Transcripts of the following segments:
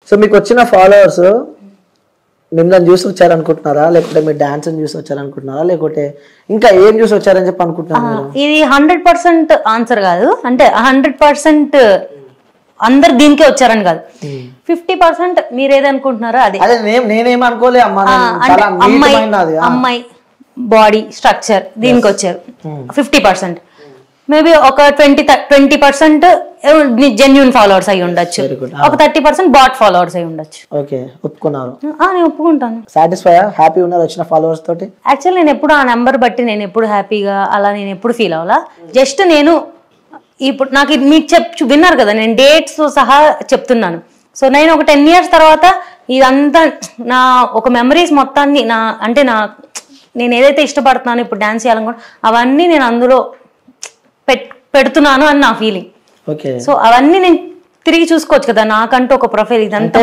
So మీకు వచ్చిన followers మిమ్మల్ని చూసి వచ్చారనుకుంటున్నారా, లేకపోతే మీరు డాన్స్ చూసి వచ్చారనుకుంటున్నారా, లేకపోతే ఇంకా ఏం చూసి వచ్చారని చెప్పి అనుకుంటున్నారు? ఇది 100% ఆన్సర్ కాదు, అంటే 100% అందరు దీనికే వచ్చారని కాదు. 50% మీరు ఏదనుకుంటున్నారో అది. నేనేం అనుకోలే అమ్మాయి బాడీ స్ట్రక్చర్ దీనికి వచ్చారు 50%. మేబీ ఒక 20% జెన్యూన్ ఫాలోవర్స్ అయి ఉండొచ్చు, ఒక 30% బాట్ ఫాలోవర్స్ అయి ఉండొచ్చు. ఓకే, ఒప్పుకున్నారు? నేను ఒప్పుకుంటాను. సాటిస్ఫై, హ్యాపీ ఉన్నారు వచ్చిన ఫాలోవర్స్ తోటి? యాక్చువల్లీ నేను ఎప్పుడు ఆ నెంబర్ బట్టి నేను ఎప్పుడు హ్యాపీగా అలా నేను ఎప్పుడు ఫీల్ అవ్వాలా. జస్ట్ నేను ఇప్పుడు నాకు మీకు విన్నారు కదా, నేను డేట్స్ సహా చెప్తున్నాను. సో నేను ఒక 10 years తర్వాత ఇదంతా నా ఒక మెమరీస్ మొత్తాన్ని నేను ఏదైతే ఇష్టపడుతున్నానో ఇప్పుడు డాన్స్ చేయాలనుకుంటా అవన్నీ నేను అందులో పెడుతున్నాను అని నా ఫీలింగ్. సో అవన్నీ నేను తిరిగి చూసుకోవచ్చు కదా, నాకంటూ ఒక ప్రొఫైల్. ఇదంతా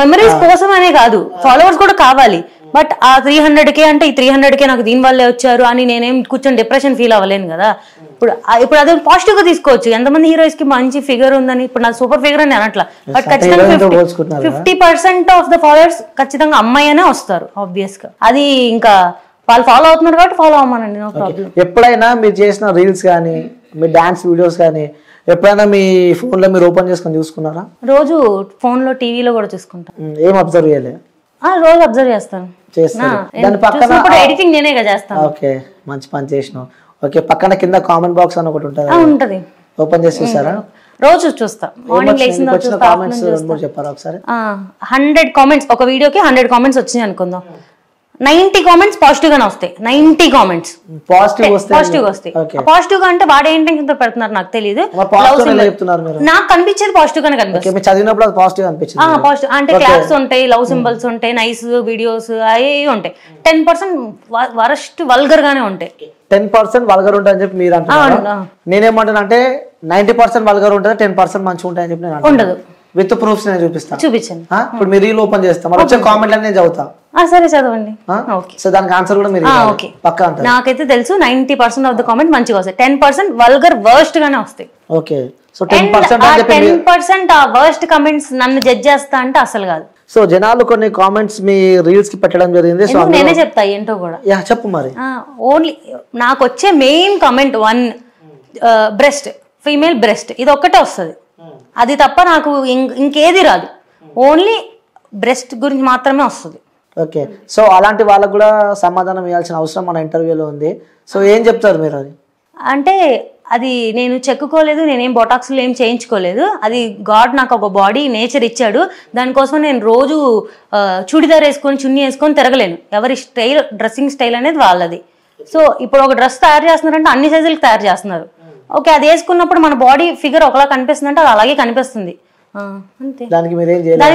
మెమరీస్ కోసం అనే కాదు, ఫాలోవర్స్ కూడా కావాలి. బట్ ఆ 300K అంటే ఈ 300K నాకు దీని వల్లే వచ్చారు అని నేనేం కూర్చొని డిప్రెషన్ ఫీల్ అవ్వలేను కదా. ఇప్పుడు అదే పాజిటివ్ గా తీసుకోవచ్చు. ఎంతమంది హీరోయిన్స్ కి మంచి ఫిగర్ ఉందని, ఇప్పుడు నాకు సూపర్ ఫిగర్ అని అనట్లా, బట్ ఖచ్చితంగా 50% ఆఫ్ ద ఫాలోవర్స్ ఖచ్చితంగా అమ్మాయి అనే వస్తారు ఆబ్వియస్ గా. అది ఇంకా వాళ్ళు ఫాలో అవుతున్నారు కాబట్టి ఫాలో అవ్వమనండి, నో ప్రాబ్లం. ఎప్పుడైనా మీరు చేసిన రీల్స్ కానీ మీ డాన్స్ వీడియోస్ కానీ ఎప్పుడైనా మీ ఫోన్ లో మీరు ఓపెన్ చేసుకొని చూసుకున్నారా? రోజు ఫోన్ లో టీవీలో కూడా చూసుకుంటాం. ఏం అబ్జర్వ్ చేయలే? రోజు అబ్జర్వ్ చేస్తాను. ఎడిటింగ్ నేనే చేస్తాను. ఓకే, మంచి పని చేసినావు. ఓకే, పక్కన కింద కామెంట్ బాక్స్ అని ఒకటి ఉంటది, ఓపెన్ చేసి చూస్తారా? రోజు చూస్తా. మార్నింగ్ లేచిన చెప్పారా ఒకసారి? 100 కామెంట్స్ ఒక వీడియోకి 100 కామెంట్స్ వచ్చినాయి అనుకుందాం. 90 కామెంట్స్ పాజిటివ్ గానే వస్తాయి. 90 కామెంట్స్ పాజిటివ్ వస్తాయి. పాజిటివ్ గా అంటే వాడు ఏ ఇంటెన్షన్ తో పెడుతున్నారు నాకు తెలియదు. నాకు కనిపించేది పాజిటివ్ గానే కనిపిస్తుంది. చదివినప్పుడు పాజిటివ్ అనిపించింది. పాజిటివ్ అంటే క్లాప్స్ ఉంటాయి, లవ్ సింబల్స్ ఉంటాయి, నైస్ వీడియోస్ అవి ఉంటాయి. 10% వరస్ట్ వల్గర్ గానే ఉంటాయి. 10% వల్గర్ ఉంటాయని చెప్పి మీరు అంటున్నారు. నేనేమంటాను అంటే 90% వల్గర్ ఉంటుంది, 10% మంచిగా ఉంటాయని చెప్పి నేను ఉండదు. విత్ ప్రూఫ్స్ నేను చూపిస్తాను. చూపించండి. ఇప్పుడు మీరు రీల్ ఓపెన్ చేస్తాం, మరి వచ్చే కామెంట్ అన్ని చదువుతా. సరే చదవండి. సో దానికి ఆన్సర్ కూడా మీరు పక్కా అంటారు? నాకైతే తెలుసు 90% ఆఫ్ ద కామెంట్ మంచిగా వస్తాయి, 10% వల్గర్ వర్స్ట్ గానే వస్తాయి. ఓకే, సో 10% ఆ వర్స్ట్ కామెంట్స్ నన్ను జడ్జ్ చేస్తా అంటే అసలు కాదు. సో జనాలు కొన్ని కామెంట్స్ మీ రీల్స్ కి పెట్టడం జరిగింది. సో నేనే చెప్తా ఏంటో కూడా. చెప్పు మరి. ఓన్లీ నాకు వచ్చే main comment 1 breast, female breast, ఇది ఒక్కటే వస్తుంది. అది తప్ప నాకు ఇంకేది రాదు. ఓన్లీ బ్రెస్ట్ గురించి మాత్రమే వస్తుంది. ఓకే, సో అలాంటి వాళ్ళకు కూడా సమాధానం ఇవ్వాల్సిన అవసరం మన ఇంటర్వ్యూలో ఉంది. సో ఏం చెప్తారు మీరు? అది అంటే అది నేను చెక్కుకోలేదు, నేనేం బొటాక్స్లో ఏం చేయించుకోలేదు. అది గాడ్ నాకు ఒక బాడీ నేచర్ ఇచ్చాడు. దానికోసం నేను రోజు చుడిదార్ వేసుకొని చున్నీ వేసుకొని తిరగలేను. ఎవరి స్టైల్, డ్రెస్సింగ్ స్టైల్ అనేది వాళ్ళది. సో ఇప్పుడు ఒక డ్రెస్ తయారు చేస్తున్నారంటే అన్ని సైజులకు తయారు చేస్తున్నారు. ఓకే, అది వేసుకున్నప్పుడు మన బాడీ ఫిగర్ ఒకలా కనిపిస్తుంది అంటే అది అలాగే కనిపిస్తుంది. అంతే, దానికి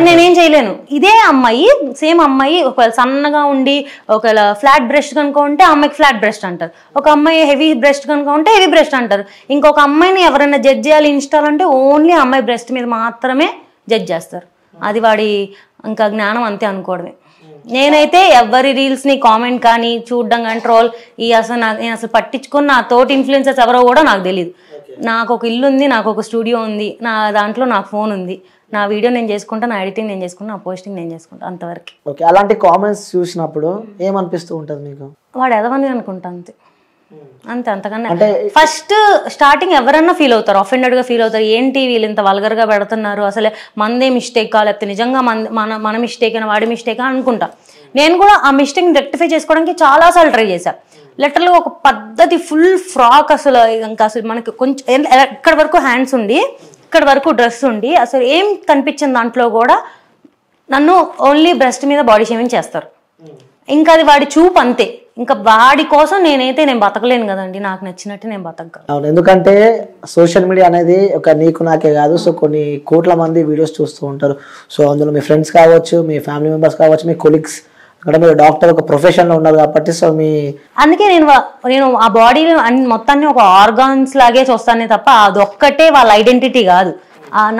నేనేం చేయలేను. ఇదే అమ్మాయి, సేమ్ అమ్మాయి ఒకవేళ సన్నగా ఉండి ఒకవేళ ఫ్లాట్ బ్రెస్ట్ కనుక ఉంటే ఆ అమ్మాయికి ఫ్లాట్ బ్రెస్ట్ అంటారు. ఒక అమ్మాయి హెవీ బ్రెస్ట్ కనుక ఉంటే హెవీ బ్రెస్ట్ అంటారు. ఇంకొక అమ్మాయిని ఎవరైనా జడ్జ్ చేయాలి ఇన్స్టాల్ అంటే ఓన్లీ అమ్మాయి బ్రెస్ట్ మీద మాత్రమే జడ్జ్ చేస్తారు. అది వాడి ఇంకా జ్ఞానం అంతే అనుకోవడమే. నేనైతే ఎవరి రీల్స్ ని కామెంట్ కానీ చూడడం కానీ ట్రోల్ నేను అసలు పట్టించుకొని నా తోటి ఇన్ఫ్లుయెన్సర్స్ ఎవరో కూడా నాకు తెలియదు. నాకు ఒక ఇల్లు ఉంది, నాకు ఒక స్టూడియో ఉంది, నా దాంట్లో నాకు ఫోన్ ఉంది, నా వీడియో నేను చేసుకుంటా, నా ఎడిటింగ్ నేను చేసుకుంటా, నా పోస్టింగ్ నేను చేసుకుంటా, అంతవరకు. ఓకే, అలాంటి కామెంట్స్ చూసినప్పుడు ఏమనిపిస్తూ ఉంటుంది మీకు? వాడు ఎదవని అనుకుంటా, అంతే అంతే, అంతకన్నా. ఫస్ట్ స్టార్టింగ్ ఎవరన్నా ఫీల్ అవుతారు, అఫెండెడ్ గా ఫీల్ అవుతారు. ఏంటి వీళ్ళు ఇంత వల్గర్ గా పెడుతున్నారు, అసలే మనదే మిస్టేక్ లేకపోతే నిజంగా మన మిస్టేక్ అయినా వాడి మిస్టేక్ అనుకుంటా. నేను కూడా ఆ మిస్టేక్ రెక్టిఫై చేసుకోవడానికి చాలా సార్లు ట్రై చేశా. లిటరల్గా ఒక పద్ధతి ఫుల్ ఫ్రాక్, అసలు ఇంకా అసలు మనకి కొంచెం ఇక్కడ వరకు హ్యాండ్స్ ఉండి ఇక్కడ వరకు డ్రెస్ ఉండి అసలు ఏం కనిపించింది దాంట్లో కూడా నన్ను ఓన్లీ బ్రెస్ట్ మీద బాడీ షేమింగ్ చేస్తారు. ఇంకా అది వాడి చూపు అంతే. ఇంకా వాడి కోసం నేను బతకలేను కదండి, నాకు నచ్చినట్టు నేను బతకగలను. అవును, ఎందుకంటే సోషల్ మీడియా అనేది ఒక నీకు నాకే కాదు, సో కొన్ని కోట్ల మంది వీడియోస్ చూస్తూ ఉంటారు. సో అందులో మీ ఫ్రెండ్స్ కావచ్చు, మీ ఫ్యామిలీ మెంబర్స్ కావచ్చు, మీ కొలీగ్స్, అక్కడ మీరు డాక్టర్ ఒక ప్రొఫెషన్ లో ఉన్నారు కాబట్టి సో అందుకే నేను ఆ బాడీ మొత్తాన్ని ఒక ఆర్గాన్స్ లాగే చూస్తానే తప్ప అదొక్కటే వాళ్ళ ఐడెంటిటీ కాదు.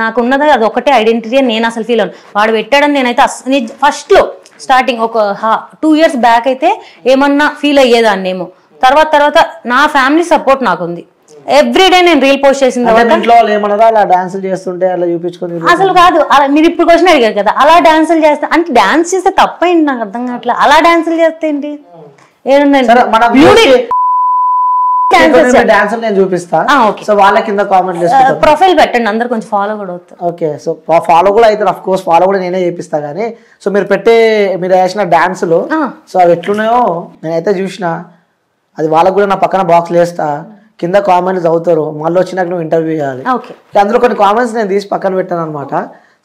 నాకున్నది అదొక్కటే ఐడెంటిటీ అని నేను అసలు ఫీల్ అవును. వాడు పెట్టాడని నేనైతే ఫస్ట్ లో స్టార్టింగ్ ఒక 2 years బ్యాక్ అయితే ఏమన్నా ఫీల్ అయ్యేదాన్నేమో. తర్వాత నా ఫ్యామిలీ సపోర్ట్ నాకుంది. ఎవ్రీడే నేను రీల్ పోస్ట్ చేసిన తర్వాత ఇంట్లో వాళ్ళు ఏమన్నారా అలా డాన్సులు చేస్తుంటే అలా చూపించుకొని అసలు కాదు అలా మీరు ఇప్పుడు క్వశ్చన్ అడిగారు కదా అలా డాన్సులు చేస్తే అంటే డాన్స్ చేస్తే తప్పైంది నాకు అర్థం కావట్లేదు అలా డాన్సులు చేస్తే ఏంటి డాన్సులు నేను చూపిస్తా సో వాళ్ళ కింద కామెంట్ ప్రొఫైల్ పెట్టండి అందరు కొంచెం ఫాలో కూడా అవుతారు ఓకే సో ఫాలో కూడా అయితే అఫ్ కోర్స్ ఫాలో కూడా నేనే చేపిస్తా కానీ సో మీరు వేసిన డాన్సులు సో అవి ఎట్లున్నాయో నేనైతే చూసిన అది వాళ్ళకు కూడా నా పక్కన బాక్స్ వేస్తా కింద కామెంట్స్ అవుతారు మళ్ళీ వచ్చినాక నువ్వు ఇంటర్వ్యూ చేయాలి అందులో కొన్ని కామెంట్స్ నేను తీసి పక్కన పెట్టాను అనమాట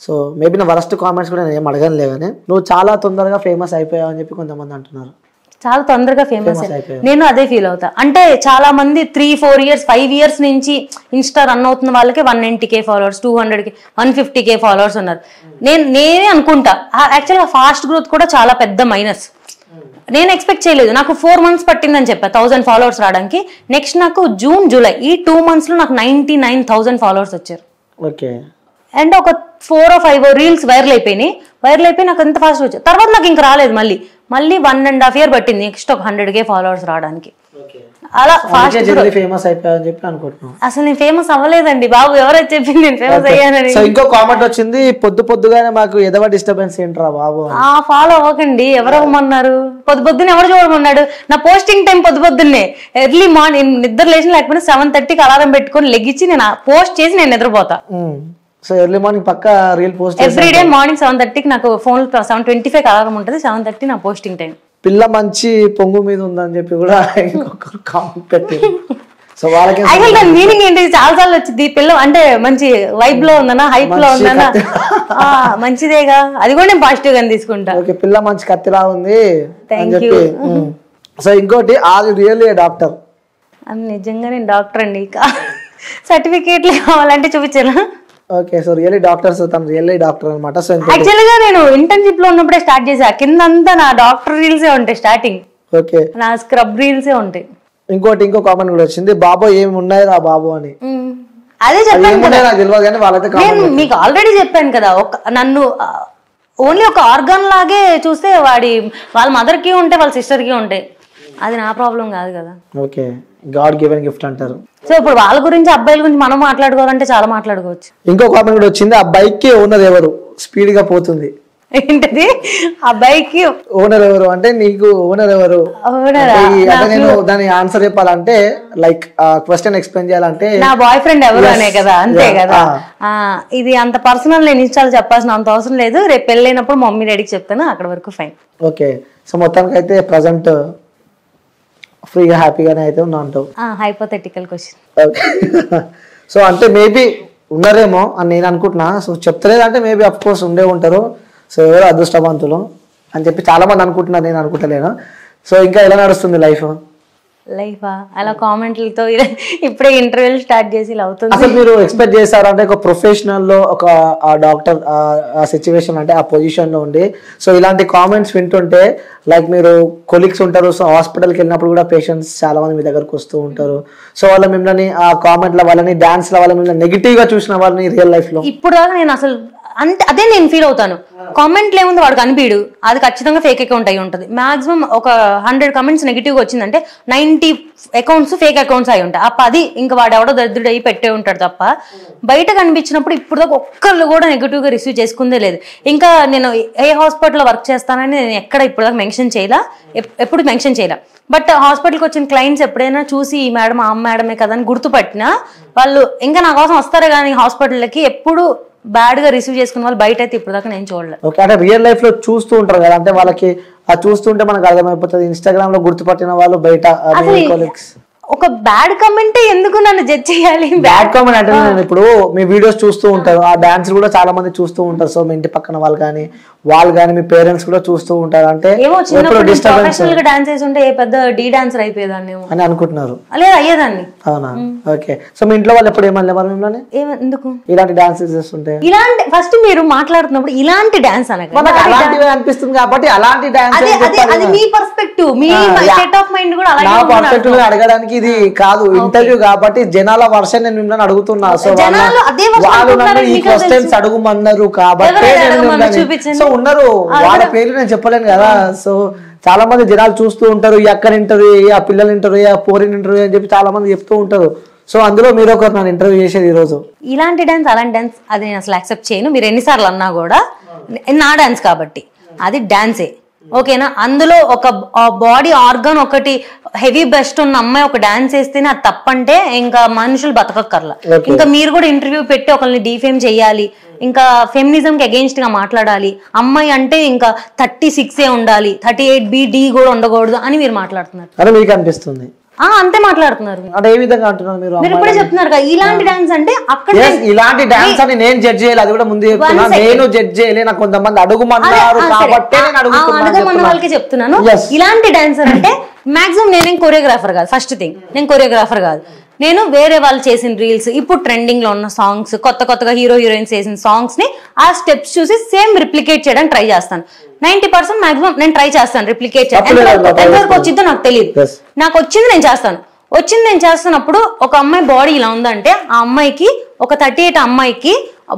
సో మేబీ నా వరస్ట్ కామెంట్స్ కూడా నేను ఏం అడగనులే కానీ నువ్వు చాలా తొందరగా ఫేమస్ అయిపోయావు అని చెప్పి కొంతమంది అంటున్నారు చాలా తొందరగా ఫేమస్ నేను అదే ఫీల్ అవుతా అంటే చాలా మంది 3-4 years 5 years నుంచి ఇన్స్టా రన్ అవుతున్న వాళ్ళకి 190K followers 200K 150K followers ఉన్నారు నేనే అనుకుంటా యాక్చువల్గా ఫాస్ట్ గ్రోత్ కూడా చాలా పెద్ద మైనస్ నేను ఎక్స్పెక్ట్ చేయలేదు నాకు 4 months పట్టిందని చెప్పా 1000 ఫాలోవర్స్ రావడానికి నెక్స్ట్ నాకు జూన్ జూలై ఈ 2 months లో నాకు 99,000 ఫాలోవర్స్ వచ్చారు ఓకే అండ్ ఒక 4 or 5 రీల్స్ వైరల్ అయిపోయి నాకు ఎంత ఫాస్ట్ వచ్చాయి తర్వాత నాకు ఇంకా రాలేదు మళ్ళీ 1.5 year పట్టింది నెక్స్ట్ ఒక 100K ఫాలోవర్స్ రావడానికి అలా ఫాస్ట్ ఫేమస్ అయిపోయావు అని చెప్పి అనుకుంటున్నాను అసలు నేను ఫేమస్ అవ్వలేదండి బాబు ఎవరైతే చెప్పింది నేను ఫేమస్ అయ్యానని సో ఇంకో కామెంట్ వచ్చింది పొద్దుగానే మాకు ఎదవ డిస్టర్బెన్స్ ఏంట్రా బాబు ఫాలో అవ్వకండి ఎవరు అవ్వమన్నారు పొద్దున్నే ఎవరు చూడమన్నాడు నా పోస్టింగ్ టైం పొద్దున్నే ఎర్లీ మార్నింగ్ నిద్ర లేచిన లేకపోతే 7:30కి అలారం పెట్టుకొని లెగ్గించి నేను పోస్ట్ చేసి నేను నిద్రపోతా సో ఎర్లీ మార్నింగ్ పక్క రీల్ పోస్ట్ ఎవ్రీడే మార్నింగ్ 7:30కి నాకు ఫోన్ 7:25 అలారం ఉంటుంది 7:30 నా పోస్టింగ్ టైం పిల్ల మంచి పొంగు మీద ఉందని చెప్పి కూడా ఇంకొకరు కామెంట్ పెట్టారు సో వాళ్ళకి దాని మీనింగ్ ఏంటి చాలా సార్లు వచ్చింది పిల్ల అంటే మంచి వైబ్ లో ఉందనా హైప్ లో ఉందనా మంచిదేగా అది కూడా నేను పాజిటివ్ గా తీసుకుంటా ఓకే పిల్ల మంచి కత్తిలా ఉంది అని చెప్పి సో ఇంకోటి are you really a doctor నిజంగా నేను డాక్టర్ అండి సర్టిఫికేట్లు కావాలంటే చూపించాను ఓకే సో రియల్లీ డాక్టర్స్ తను రియల్లీ డాక్టర్ అన్నమాట సో యాక్చువల్ గా నేను ఇంటర్న్షిప్ లో ఉన్నప్పుడే స్టార్ట్ చేసా కిందంతా నా డాక్టర్ రీల్సే ఉంటాయి స్టార్టింగ్ ఓకే నా స్క్రబ్ రీల్సే ఉంటాయి ఇంకో కామెంట్ కూడా వచ్చింది బాబు ఏమి ఉన్నాయి రా బాబు అని అదే చెప్పాను నాకు తెలియదు కానీ వాళ్ళైతే నేను మీకు ఆల్రెడీ చెప్పాను కదా నన్ను ఓన్లీ ఒక ఆర్గాన్ లాగే చూస్తే వాళ్ళ మదర్ కి ఉంటాయి వాళ్ళ సిస్టర్ కి ఉంటాయి అది నా ప్రాబ్లం కాదు కదా ఓకే గాడ్ గివెన్ గిఫ్ట్ అంటారు సో ఇప్పుడు వాళ్ళ గురించి అబ్బాయిల గురించి మనం మాట్లాడుకోవాలంటే చాలా మాట్లాడుకోవచ్చు ఇంకో కామెంట్ కూడా వచ్చింది ఆ బైక్ కి ఓనర్ ఎవరు స్పీడ్ గా పోతుంది ఏంటది ఆ బైక్ కి ఓనర్ ఎవరు అంటే నీకు ఓనర్ ఎవరు నేను దాని ఆన్సర్ చెప్పాలంటే లైక్ క్వశ్చన్ ఎక్స్ప్లెయిన్ చేయాలంటే నా బాయ్ ఫ్రెండ్ ఎవరు అనే కదా అంతే కదా ఇది అంత పర్సనల్ నేను ఇన్స్టాల్ చెప్పాల్సిన అంత అవసరం లేదు రేపు పెళ్ళైనప్పుడు మమ్మీ డాడీకి చెప్తాను అక్కడ వరకు ఫైన్ ఓకే సో మొత్తానికి అయితే ప్రజెంట్ ఫ్రీగా హ్యాపీగానే అయితే ఉన్నా అంటావు హైపోథెటికల్ క్వశ్చన్ సో అంటే మేబీ ఉన్నారేమో అని నేను అనుకుంటున్నా సో చెప్తలేదంటే మేబీ అఫ్ కోర్స్ ఉండే ఉంటారు సో ఎవరు అదృష్టవంతులు అని చెప్పి చాలా మంది అనుకుంటున్నారు నేను అనుకుంటలేను సో ఇంకా ఎలా నడుస్తుంది లైఫా అలా కామెంట్లతో ఇప్పుడే ఇంటర్వ్యూలు స్టార్ట్ చేసి ఇలా అవుతుంది అసలు మీరు ఎక్స్పెక్ట్ చేశారు అంటే ఒక ప్రొఫెషనల్ లో ఒక డాక్టర్ ఆ సిచ్యువేషన్ అంటే ఆ పొజిషన్ లో ఉండి సో ఇలాంటి కామెంట్స్ వింటుంటే లైక్ మీరు కొలీగ్స్ ఉంటారు సో హాస్పిటల్కి వెళ్ళినప్పుడు కూడా పేషెంట్స్ చాలా మంది మీ దగ్గరకు వస్తూ ఉంటారు సో వాళ్ళ మిమ్మల్ని ఆ కామెంట్ల వాళ్ళని డాన్స్ ల వాళ్ళ మిమ్మల్ని నెగిటివ్ గా చూసిన వాళ్ళని రియల్ లైఫ్ లో ఇప్పుడు దాకా నేను అసలు అంటే అదే నేను ఫీల్ అవుతాను కామెంట్లు ఏముంది వాడు కనిపించడు అది ఖచ్చితంగా ఫేక్ అకౌంట్ అయి ఉంటుంది మాక్సిమం ఒక 100 కమెంట్స్ నెగిటివ్గా వచ్చిందంటే 90 అకౌంట్స్ ఫేక్ అకౌంట్స్ అయి ఉంటాయి ఆ 10 ఇంకా వాడు ఎవడో దరిద్రుడు అయ్యి పెట్టే ఉంటాడు తప్ప బయట కనిపించినప్పుడు ఇప్పుడు దాకా ఒక్కళ్ళు కూడా నెగిటివ్గా రిసీవ్ చేసుకుందే లేదు ఇంకా నేను ఏ హాస్పిటల్లో వర్క్ చేస్తానని నేను ఎక్కడ ఇప్పుడు దాకా మెన్షన్ చేయలే ఎప్పుడు మెన్షన్ చేయలే బట్ హాస్పిటల్కి వచ్చిన క్లయింట్స్ ఎప్పుడైనా చూసి ఈ మేడం ఆ మేడమే కదా అని గుర్తుపట్టినా వాళ్ళు ఇంకా నా కోసం వస్తారే కానీ హాస్పిటల్కి ఎప్పుడు బ్యాడ్ గా రిసీవ్ చేసుకున్న వాళ్ళు బయట అయితే ఇప్పుడు దాకా నేను చూడలేదు ఓకే అంటే రియల్ లైఫ్ లో చూస్తూ ఉంటారు కదా అంటే వాళ్ళకి ఆ చూస్తుంటే మనకు అర్థమైపోతుంది ఇన్స్టాగ్రామ్ లో గుర్తుపట్టిన వాళ్ళు బయట ఒక బ్యాడ్ కమెంట్ ఎందుకు నన్ను జడ్జ్ చేయాలి బ్యాడ్ కామెంట్ అంటే నేను ఇప్పుడు మీ వీడియోస్ చూస్తూ ఉంటారు ఆ డాన్స్ కూడా చాలా మంది చూస్తూ ఉంటారు సో మీ ఇంటి పక్కన వాళ్ళు కానీ మీ పేరెంట్స్ కూడా చూస్తూ ఉంటారు అంటే డాన్స్ చేసి ఉంటే ఏ పెద్ద డీ డాన్సర్ అయిపోయేదాన్ని అని అనుకుంటున్నారు లేదు అయ్యేదాన్ని అవునా ఓకే సో మీ ఇంట్లో వాళ్ళు ఎప్పుడు ఏమన్నా మిమ్మల్ని ఎందుకు ఇలాంటి డాన్సెస్ చేస్తుంటే ఇలాంటి ఫస్ట్ మీరు మాట్లాడుతున్నప్పుడు ఇలాంటి డాన్స్ అలాంటివి అనిపిస్తుంది కాబట్టి అలాంటి డాన్స్ అది మీ పర్స్పెక్టివ్ మీ సెట్ ఆఫ్ మైండ్ కూడా నా పర్స్పెక్టివ్ అడగడానికి ఇది కాదు ఇంటర్వ్యూ కాబట్టి జనాల వర్షన్ నేను మిమ్మల్ని అడుగుతున్నా సో వాళ్ళు నన్ను ఈ క్వశ్చన్స్ అడుగుమన్నారు కాబట్టి సో ఉన్నారు వాళ్ళ పేర్లు నేను చెప్పలేను కదా సో చాలా మంది జనాలు చూస్తూ ఉంటారు ఈ అక్కని ఇంటర్వ్యూ ఆ పిల్లలు ఇంటర్వ్యూ ఆ పోరిని ఇంటర్వ్యూ అని చెప్పి చాలా మంది చెప్తూ ఉంటారు సో అందులో మీరు ఒకరు నన్ను ఇంటర్వ్యూ చేసేది ఈరోజు. ఇలాంటి డాన్స్ అలాంటి డాన్స్ అది నేను అసలు యాక్సెప్ట్ చేయను. మీరు ఎన్నిసార్లు అన్నా కూడా నా డాన్స్ కాబట్టి అది డాన్సే, ఓకేనా. అందులో ఒక బాడీ ఆర్గన్ ఒకటి హెవీ బెస్ట్ ఉన్న అమ్మాయి ఒక డాన్స్ వేస్తేనే అది తప్పంటే ఇంకా మనుషులు బతకక్కర్లా. ఇంకా మీరు కూడా ఇంటర్వ్యూ పెట్టి ఒకరిని డిఫేమ్ చేయాలి, ఇంకా ఫెమినిజం కి అగేన్స్ట్ గా మాట్లాడాలి, అమ్మాయి అంటే ఇంకా 36 ఉండాలి, 38B కూడా ఉండకూడదు అని మీరు మాట్లాడుతున్నారు. అని మీకు అనిపిస్తుంది? అంతే మాట్లాడుతున్నారు. అంటే ఏ విధంగా అంటున్నారు మీరు? మీరు ఇప్పుడే చెప్తున్నారు కదా ఇలాంటి డాన్స్ అంటే అక్కడ ఇలాంటి డాన్స్ అని నేను జడ్జ్ చేయాలి, అది కూడా ముందు చెప్తున్నా. నేను జడ్జ్ చేయలే, నాకు కొంతమంది అడుగుమన్నారు కాబట్టి నేను అడుగుమన్న వాళ్ళకి చెప్తున్నాను. ఇలాంటి డాన్సర్ అంటే మాక్సిమం నేనేం కొరియోగ్రాఫర్ కాదు. ఫస్ట్ థింగ్, నేను కొరియోగ్రాఫర్ కాదు. నేను వేరే వాళ్ళు చేసిన రీల్స్, ఇప్పుడు ట్రెండింగ్ లో ఉన్న సాంగ్స్, కొత్తగా హీరోయిన్స్ చేసిన సాంగ్స్ ని ఆ స్టెప్స్ చూసి సేమ్ రిప్లికేట్ చేయడానికి ట్రై చేస్తాను. 90% మాక్సిమం నేను ట్రై చేస్తాను రిప్లికేట్ చేయడం. ఎంతవరకు వచ్చిందో నాకు తెలియదు, నాకు వచ్చింది నేను చేస్తాను. నేను చేస్తున్నప్పుడు ఒక అమ్మాయి బాడీ ఇలా ఉందంటే ఆ అమ్మాయికి ఒక 38 అమ్మాయికి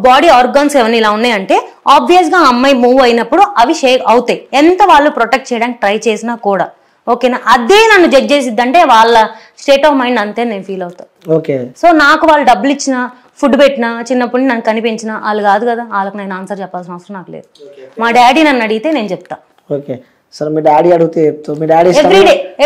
బాడీ ఆర్గాన్స్ ఏమైనా ఇలా ఉన్నాయంటే ఆబ్వియస్ గా ఆ అమ్మాయి మూవ్ అయినప్పుడు అవి షేక్ అవుతాయి, ఎంత వాళ్ళు ప్రొటెక్ట్ చేయడానికి ట్రై చేసినా కూడా, ఓకేనా. అదే నన్ను జడ్జ్ చేసిద్ది అంటే వాళ్ళ స్టేట్ ఆఫ్ మైండ్ అంతే నేను ఫీల్ అవుతాను. ఓకే. సో నాకు వాళ్ళు డబ్బులు ఇచ్చినా, ఫుడ్ పెట్టినా, చిన్నప్పుడు నన్ను కనిపించిన వాళ్ళు కాదు కదా, వాళ్ళకి నేను ఆన్సర్ చెప్పాల్సిన అవసరం నాకు లేదు. మా డాడీ నన్ను అడిగితే నేను చెప్తా. ఓకే. సరే, మీ డాడీ అడిగితే చెప్తావు? మీ డాడీ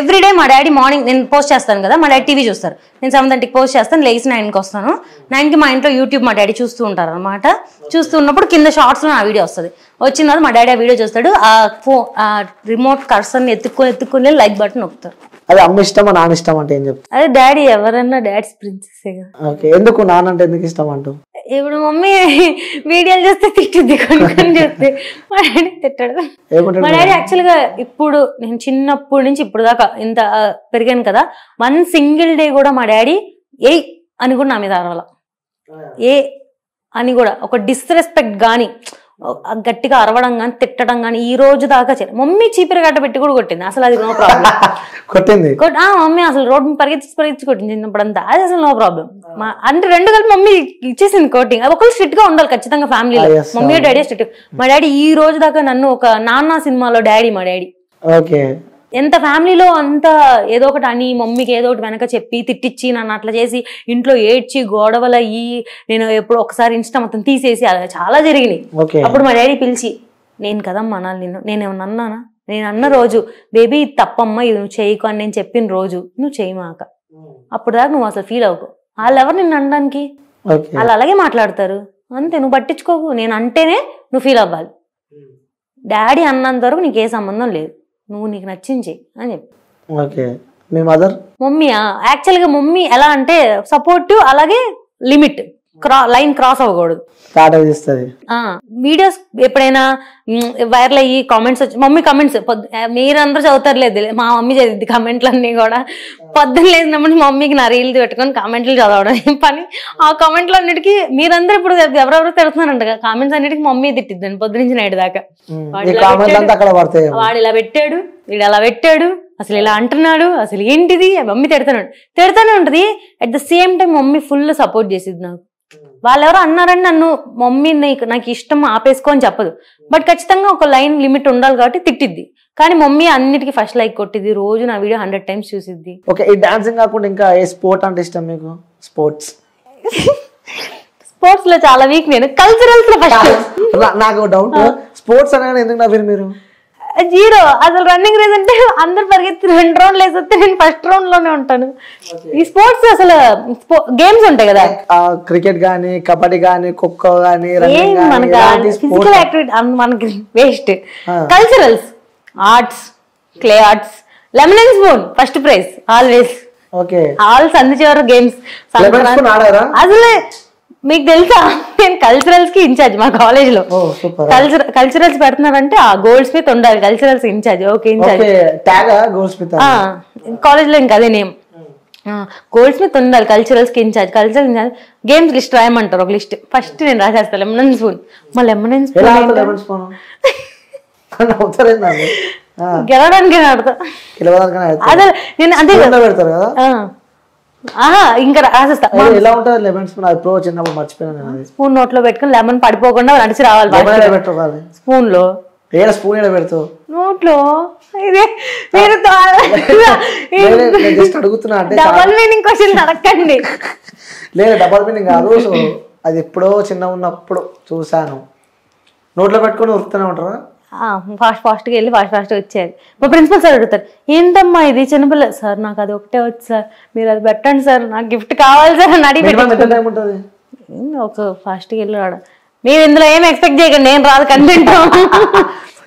ఎవ్రీడే మా డాడీ మార్నింగ్ నేను పోస్ట్ చేస్తాను కదా, మా డాడీ టీవీ చూస్తారు. నేను 7:30కి పోస్ట్ చేస్తాను, లేచి 9కి వస్తాను. 9కి మా ఇంట్లో యూట్యూబ్ మా డాడీ చూస్తూ ఉంటారు అనమాట. చూస్తూ ఉన్నప్పుడు కింద షార్ట్స్ లో ఆ వీడియో వస్తుంది. వచ్చిన తర్వాత మా డాడీ ఆ వీడియో చూస్తాడు, ఆ రిమోట్ కర్సర్ని ఎత్తుక్కుని లైక్ బటన్ నొక్కుతారు. అది అమ్మ ఇష్టమా నాన్న ఇష్టం అంటే ఏం చెప్తా? అదే డాడీ ఎవరన్నా డాడీస్ ప్రిన్సెస్ కదా. ఓకే. ఎందుకు నాన్న అంటే ఎందుకు ఇష్టం అంటూ? ఇప్పుడు మమ్మీ వీడియోలు చూస్తే తిట్టుద్ది, కొన్ని చూస్తే మా డాడీ తిట్టాడు. మా డాడీ యాక్చువల్ గా ఇప్పుడు నేను చిన్నప్పటి నుంచి ఇప్పుడు దాకా ఇంత పెరిగాను కదా, 1 సింగిల్ డే కూడా మా డాడీ ఏ అని కూడా నా మీద అరవాల, ఏ అని కూడా ఒక డిస్రెస్పెక్ట్ గానీ గట్టిగా అరవడం కానీ తిట్టడం కానీ ఈ రోజు దాకా మమ్మీ చీపిరి గడ్డ పెట్టి కూడా కొట్టింది. అసలు అది నో ప్రాబ్లం. కొట్టింది మమ్మీ అసలు రోడ్డు పరిగెత్తి కొట్టింది చిన్నప్పుడు అంతా, అది అసలు నో ప్రాబ్లం. అంటే 2 కలిపి మమ్మీ ఇచ్చేసింది కోటింగ్. అది ఒకళ్ళు స్ట్రిక్ట్ గా ఉండాలి ఖచ్చితంగా ఫ్యామిలీలో, మమ్మీ డాడీ స్ట్రిక్ట్. మా డాడీ ఈ రోజు దాకా నన్ను ఒక నాన్న సినిమాలో డాడీ, మా డాడీ ఎంత ఫ్యామిలీలో అంత ఏదో ఒకటి అని మమ్మీకి ఏదో ఒకటి వెనక చెప్పి తిట్టించి నన్ను అట్లా చేసి ఇంట్లో ఏడ్చి గొడవలు అయ్యి నేను ఎప్పుడు ఒకసారి ఇన్స్టా మొత్తం తీసేసి అలా చాలా జరిగినాయి. అప్పుడు మా డాడీ పిలిచి, నేను కదమ్మా అనాలి నేనేమన్నా అన్నానా, నేను అన్న రోజు బేబీ ఇది తప్పమ్మా, ఇది నువ్వు చేయకు అని నేను చెప్పిన రోజు నువ్వు చేయమాక, అప్పుడు దాకా నువ్వు అసలు ఫీల్ అవ్వకు. వాళ్ళు ఎవరు నిన్ను అనడానికి, వాళ్ళు అలాగే మాట్లాడతారు అంతే, నువ్వు పట్టించుకోకు, నేను అంటేనే నువ్వు ఫీల్ అవ్వాలి. డాడీ అన్నంత వరకు నీకు ఏ సంబంధం లేదు, నువ్వు నీకు నచ్చింది అని చెప్పి. ఓకే. మీ మదర్? మమ్మీయా యాక్చువల్గా మమ్మీ ఎలా అంటే సపోర్టివ్, అలాగే లిమిట్, లైన్ క్రాస్ అవ్వకూడదు. వీడియోస్ ఎప్పుడైనా వైరల్ అయ్యి కామెంట్స్ వచ్చి, మమ్మీ కామెంట్స్ మీరందరూ చదువుతారు లేదు, మా మమ్మీ చదివింది కామెంట్లన్నీ కూడా. పొద్దున్న లేచినప్పుడు మమ్మీకి నా రీల్ పెట్టుకొని కామెంట్లు చదవడం పని. ఆ కామెంట్లు అన్నిటికీ మీరందరూ ఇప్పుడు ఎవరెవరు తిడుతున్నారంట, కామెంట్స్ అన్నిటికీ మమ్మీ తిట్టిద్దండి పొద్దు నుంచి నైట్ దాకా. వాడు ఇలా పెట్టాడు, వీడు అలా పెట్టాడు, అసలు ఇలా అంటున్నాడు, అసలు ఏంటిది, మమ్మీ తిడతానే ఉంటది. At the same time mummy full support చేసిద్ది నాకు. వాళ్ళెవరో అన్నారని నన్ను మమ్మీ నాకు ఇష్టం ఆపేసుకో అని చెప్పదు, బట్ ఖచ్చితంగా ఒక లైన్ లిమిట్ ఉండాలి కాబట్టి తిట్టిద్ది. కానీ మమ్మీ అన్నిటికీ ఫస్ట్ లైక్ కొట్టిద్ది, రోజు నా వీడియో 100 times చూసిద్ది. ఓకే. ఈ డాన్సింగ్ కాకుండా ఇంకా ఏ స్పోర్ట్ అంటే ఇష్టం మీకు? స్పోర్ట్స్ లో చాలా వీక్ నేను. కల్చరల్స్ లో ఫస్ట్ నాకు డౌట్, స్పోర్ట్స్ అనగానే ఎందుకు నవ్వారు మీరు? 0 అసలు రన్నింగ్ రేస్ అంటే అందరు పరిగెత్తి 2 రౌండ్లు వేస్తే నేను ఫస్ట్ రౌండ్ లోనే ఉంటాను. ఈ స్పోర్ట్స్ అసలు గేమ్స్ ఉంటాయి కదా, క్రికెట్ గానీ, కబడ్డీ గానీ, ఖోఖో గానీ, ఫిజికల్ యాక్టివిటీ మనకి waste. Culturals, arts, clay arts, lemon and spoon first prize always. All సంధి చివరి గేమ్స్. అసలే మీకు తెలుసా, నేను కల్చరల్స్ కి ఇన్ఛార్జ్ మా కాలేజ్ లో. కల్చరల్స్ పెడుతున్నారంటే ఆ గోల్డ్ స్మిత్ ఉండాలి culturals incharge. Okay, incharge college లో ఇంకా అదే నేమ్, గోల్డ్ స్మిత్ ఉండాలి కల్చరల్స్ కి ఇన్ఛార్జ్. కల్చరల్ ఇన్ఛార్జ్ గేమ్స్ లిస్ట్ రాయమంటారు, ఒక లిస్ట్ ఫస్ట్ నేను రాసేస్తాను లెమన్ అండ్ స్పూన్. మా లెమన్ అండ్ స్పూన్ గెలవడానికి ఆడతా. అదే నేను అదే పెడతారు కదా. ఇంకా రాసేస్తా. స్పూన్ నోట్లో పెట్టుకుని లెమన్ పడిపోకుండా నడిచి రావాలి స్పూన్ లో. ఏడ స్పూన్ ఏడ పెడతావు? నోట్లో. ఇదే మీరు జస్ట్ అడుగుతున్నా అంటే డబల్ మీనింగ్ క్వశ్చన్ అడగండి. లేదు డబల్ మీనింగ్ కాదు. సో అది ఎప్పుడో చిన్న ఉన్నప్పుడు చూసాను. నోట్లో పెట్టుకొని ఉరుకుతూనే ఉంటారా? ఫాస్ట్గా వెళ్ళి ఫాస్ట్గా వచ్చేది. మా ప్రిన్సిపల్ సార్ అడుగుతారు, ఏంటమ్మా ఇది చిన్నపిల్ల. సార్ నాకు అది ఒకటే వచ్చు సార్, మీరు అది పెట్టండి సార్, నాకు గిఫ్ట్ కావాలి సార్ అని అడిగి ఉంటుంది. ఒక ఫాస్ట్గా వెళ్ళి రావడం. మీరు ఇందులో ఏం ఎక్స్పెక్ట్ చేయకండి, నేను రాదు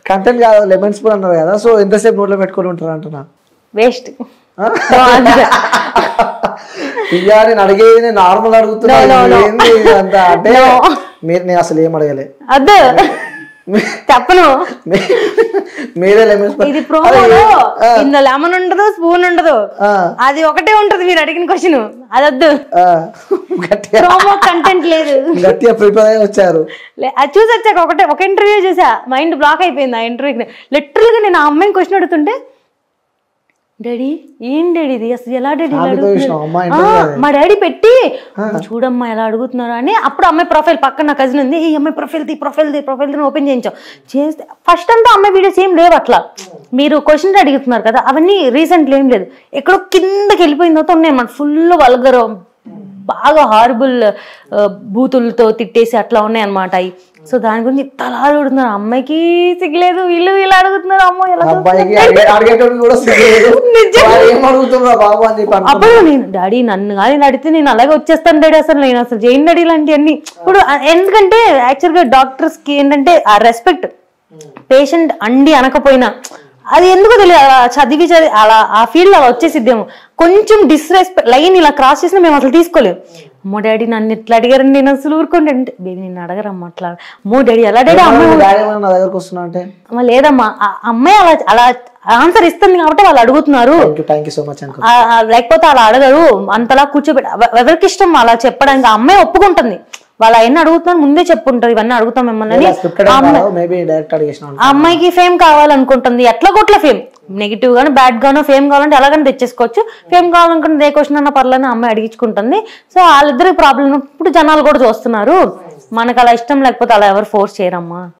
కంటెంట్ కాదు, లెమన్ స్పూన్ అన్నారు కదా. సో ఎంతసేపు నోట్లో పెట్టుకొని ఉంటారు అంటున్నా? వేస్ట్. ఇయ్యా నేను అడిగేది నేను నార్మల్ అడుగుతున్నా. అంత అంటే మీరు నేను అసలు ఏం అడగలే. అద్దు చెప్పను. మీరే లెమన్ స్పూన్. ఇది ప్రోమోలో ఇందులో లెమన్ ఉండదు, స్పూన్ ఉండదు, అది ఒకటే ఉంటది. మీరు అడిగిన క్వశ్చన్ అది వద్దు. ప్రోమో కంటెంట్ లేదు. గట్టిగా ప్రిపేర్ అయ్యి వచ్చారు. అది చూసి వచ్చాక ఒక ఇంటర్వ్యూ చూసా, మైండ్ బ్లాక్ అయిపోయింది ఆ ఇంటర్వ్యూకి. లిటరల్ గా నేను ఆ అమ్మాయిని క్వశ్చన్ అడుగుతుంటే, డాడీ ఏం డాడీ ఇది అసలు ఎలా డాడీ మా డాడీ పెట్టి చూడమ్మా ఎలా అడుగుతున్నారు అని. అప్పుడు అమ్మాయి ప్రొఫైల్ పక్కన నా కజిన్ ఉంది, ఈ అమ్మాయి ప్రొఫైల్ ఓపెన్ చేయించాం. చేస్తే ఫస్ట్ అంతా అమ్మాయి వీడియోస్ ఏం లేవు. అట్లా మీరు క్వశ్చన్ అడుగుతున్నారు కదా, అవన్నీ రీసెంట్లీ ఏం లేదు. ఎక్కడో కిందకి వెళ్ళిపోయిన తర్వాత ఉన్నాయి అన్నమాట. ఫుల్ వల్గర్, బాగా హారబుల్ బూతులతో తిట్టేసి అట్లా ఉన్నాయి అనమాట అవి. సో దాని గురించి తలా అడుగుతున్నారు. అమ్మాయికి సిగ్గులేదు, వీళ్ళు ఇలా అడుగుతున్నారు. అమ్మో ఎలా అప్పుడు నేను డాడీ నన్ను కానీ అడిగితే నేను అలాగే వచ్చేస్తాను డాడీ, అసలు నేను అసలు చేయను డాడీ ఇలాంటివన్నీ. ఇప్పుడు ఎందుకంటే యాక్చువల్గా డాక్టర్స్ కి ఏంటంటే ఆ రెస్పెక్ట్, పేషెంట్ అండి అనకపోయినా అది ఎందుకో తెలియదు, అలా చదివి అలా ఆ ఫీల్డ్ అలా వచ్చేసిద్దేమో. కొంచెం డిస్రెస్పెక్ట్ లైన్ ఇలా క్రాస్ చేసినా మేము అసలు తీసుకోలేము. అమ్మో డాడీ నన్ను ఇట్లా అడిగారండి, నేను అసలు ఊరుకోండి అంటే, బేబీ నిన్ను అడగరమ్మా అట్లా. అమ్మో డాడీ ఎలా డాడీ దగ్గరకు వస్తున్నా అంటే లేదమ్మా, అమ్మాయి అలా అలా ఆన్సర్ ఇస్తుంది కాబట్టి వాళ్ళు అడుగుతున్నారు, లేకపోతే అలా అడగరు. అంతలా కూర్చోబెట్టి ఎవరికి ఇష్టం అలా చెప్పడానికి. ఆ అమ్మాయి ఒప్పుకుంటుంది, వాళ్ళు అవన్నీ అడుగుతున్నారు ముందే చెప్పుకుంటారు, ఇవన్నీ అడుగుతాం మిమ్మల్ని. ఆ అమ్మాయికి ఫేమ్ కావాలనుకుంటుంది, ఎట్లా కొట్ల ఫేమ్, నెగిటివ్ గాను బ్యాడ్ గాను ఫేమ్ కావాలంటే ఎలాగని తెచ్చేసుకోవచ్చు. ఫేమ్ కావాలనుకుంటే ఏ క్వశ్చన్ అన్న పర్లేని అమ్మాయి అడిగించుకుంటుంది. సో వాళ్ళిద్దరికి ప్రాబ్లం ఇప్పుడు జనాలు కూడా చూస్తున్నారు. మనకు అలా ఇష్టం లేకపోతే అలా ఎవరు ఫోర్స్ చేయరమ్మా.